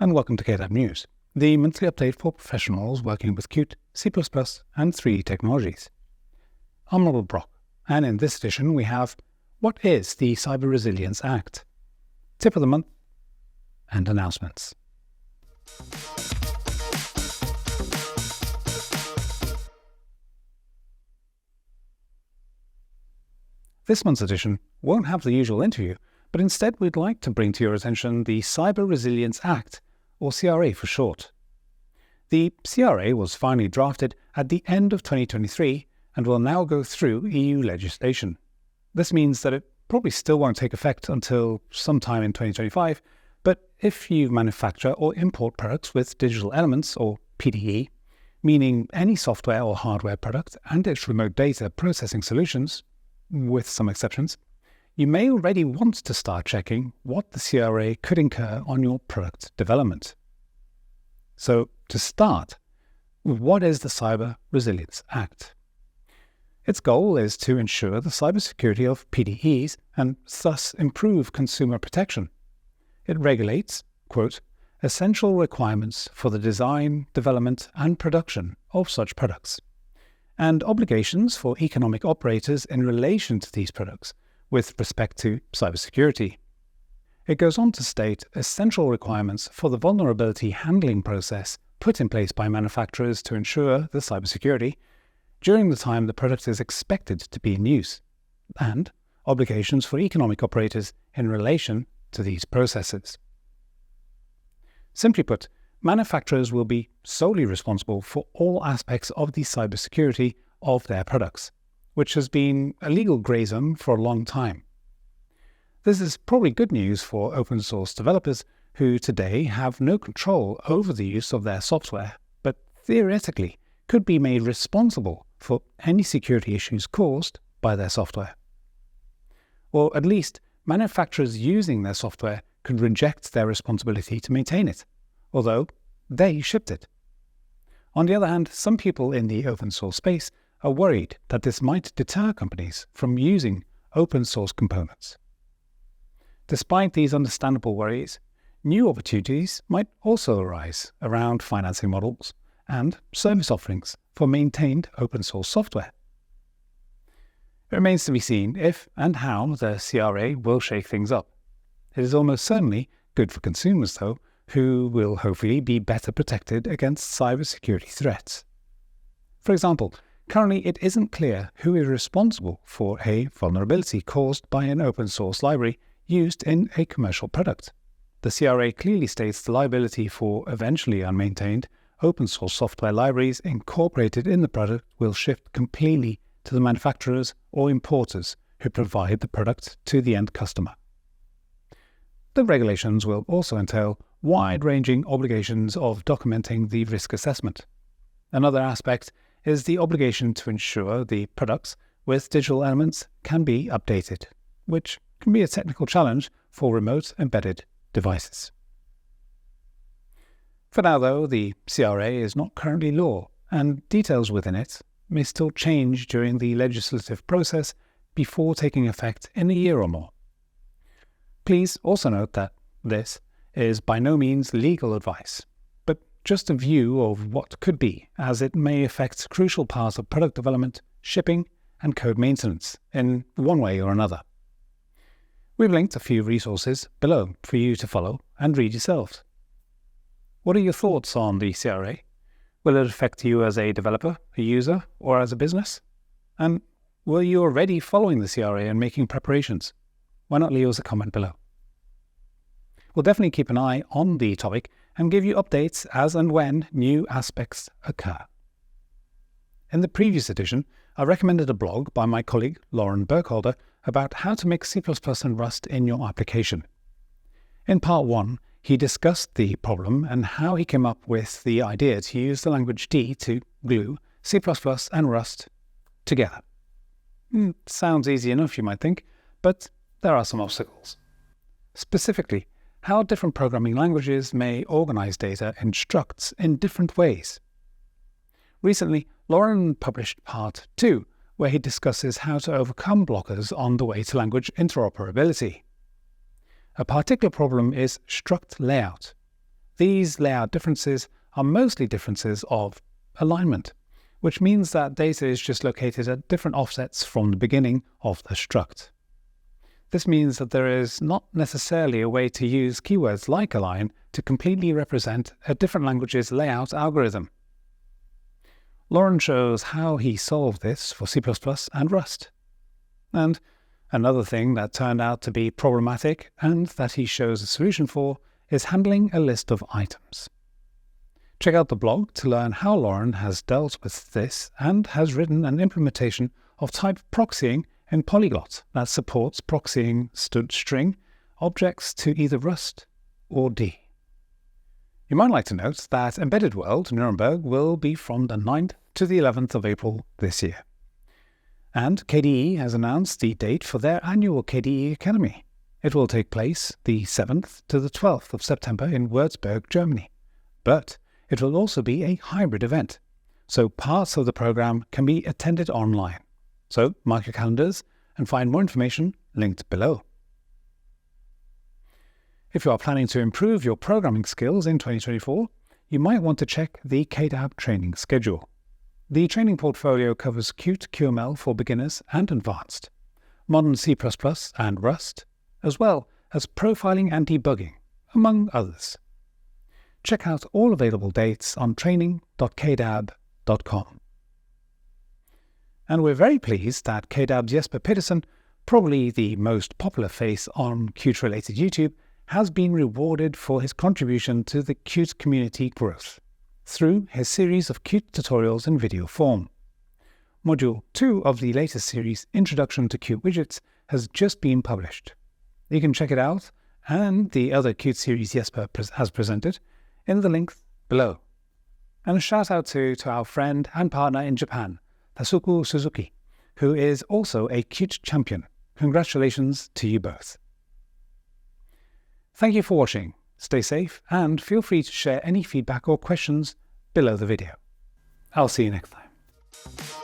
and welcome to KDAB News, the monthly update for professionals working with Qt, C++, and 3D technologies. I'm Robert Brock, and in this edition we have What is the Cyber Resilience Act? Tip of the month, and announcements. This month's edition won't have the usual interview, but instead we'd like to bring to your attention the Cyber Resilience Act, or CRA for short. The CRA was finally drafted at the end of 2023 and will now go through EU legislation. This means that it probably still won't take effect until sometime in 2025, but if you manufacture or import products with digital elements, or PDE, meaning any software or hardware product and its remote data processing solutions, with some exceptions, you may already want to start checking what the CRA could incur on your product development. So, to start, what is the Cyber Resilience Act? Its goal is to ensure the cybersecurity of PDEs and thus improve consumer protection. It regulates, quote, essential requirements for the design, development, and production of such products, and obligations for economic operators in relation to these products with respect to cybersecurity. It goes on to state essential requirements for the vulnerability handling process put in place by manufacturers to ensure the cybersecurity during the time the product is expected to be in use, and obligations for economic operators in relation to these processes. Simply put, manufacturers will be solely responsible for all aspects of the cybersecurity of their products, which has been a legal grey zone for a long time. This is probably good news for open source developers who today have no control over the use of their software, but theoretically could be made responsible for any security issues caused by their software. Or at least manufacturers using their software could reject their responsibility to maintain it, although they shipped it. On the other hand, some people in the open source space are worried that this might deter companies from using open source components. Despite these understandable worries, new opportunities might also arise around financing models and service offerings for maintained open source software. It remains to be seen if and how the CRA will shake things up. It is almost certainly good for consumers, though, who will hopefully be better protected against cybersecurity threats. For example, currently it isn't clear who is responsible for a vulnerability caused by an open source library used in a commercial product. The CRA clearly states the liability for eventually unmaintained open source software libraries incorporated in the product will shift completely to the manufacturers or importers who provide the product to the end customer. The regulations will also entail wide-ranging obligations of documenting the risk assessment. Another aspect is the obligation to ensure the products with digital elements can be updated, which can be a technical challenge for remote embedded devices. For now, though, the CRA is not currently law, and details within it may still change during the legislative process before taking effect in a year or more. Please also note that this is by no means legal advice, but just a view of what could be, as it may affect crucial parts of product development, shipping, and code maintenance in one way or another. We've linked a few resources below for you to follow and read yourselves. What are your thoughts on the CRA? Will it affect you as a developer, a user, or as a business? And were you already following the CRA and making preparations? Why not leave us a comment below? We'll definitely keep an eye on the topic and give you updates as and when new aspects occur. In the previous edition, I recommended a blog by my colleague Lauren Burkholder about how to make C++ and Rust in your application. In part 1, he discussed the problem and how he came up with the idea to use the language D to glue C++ and Rust together. Sounds easy enough, you might think, but there are some obstacles. Specifically, how different programming languages may organize data in structs in different ways. Recently, Lauren published part 2, where he discusses how to overcome blockers on the way to language interoperability. A particular problem is struct layout. These layout differences are mostly differences of alignment, which means that data is just located at different offsets from the beginning of the struct. This means that there is not necessarily a way to use keywords like align to completely represent a different language's layout algorithm. Lauren shows how he solved this for C++ and Rust. And another thing that turned out to be problematic and that he shows a solution for is handling a list of items. Check out the blog to learn how Lauren has dealt with this and has written an implementation of type proxying in Polyglot that supports proxying string objects to either Rust or D. You might like to note that Embedded World Nuremberg will be from the 9th to the 11th of April this year. And KDE has announced the date for their annual KDE Academy. It will take place the 7th to the 12th of September in Würzburg, Germany. But it will also be a hybrid event, so parts of the program can be attended online. So mark your calendars and find more information linked below. If you are planning to improve your programming skills in 2024, you might want to check the KDAB training schedule. The training portfolio covers Qt QML for beginners and advanced, modern C++ and Rust, as well as profiling and debugging, among others. Check out all available dates on training.kdab.com. And we're very pleased that KDAB's Jesper Petersen, probably the most popular face on Qt-related YouTube, has been rewarded for his contribution to the Qt community growth through his series of Qt tutorials in video form. Module 2 of the latest series, Introduction to Qt Widgets, has just been published. You can check it out and the other Qt series Jesper has presented in the link below. And a shout out to our friend and partner in Japan, Tasuku Suzuki, who is also a Qt champion. Congratulations to you both. Thank you for watching. Stay safe and feel free to share any feedback or questions below the video. I'll see you next time.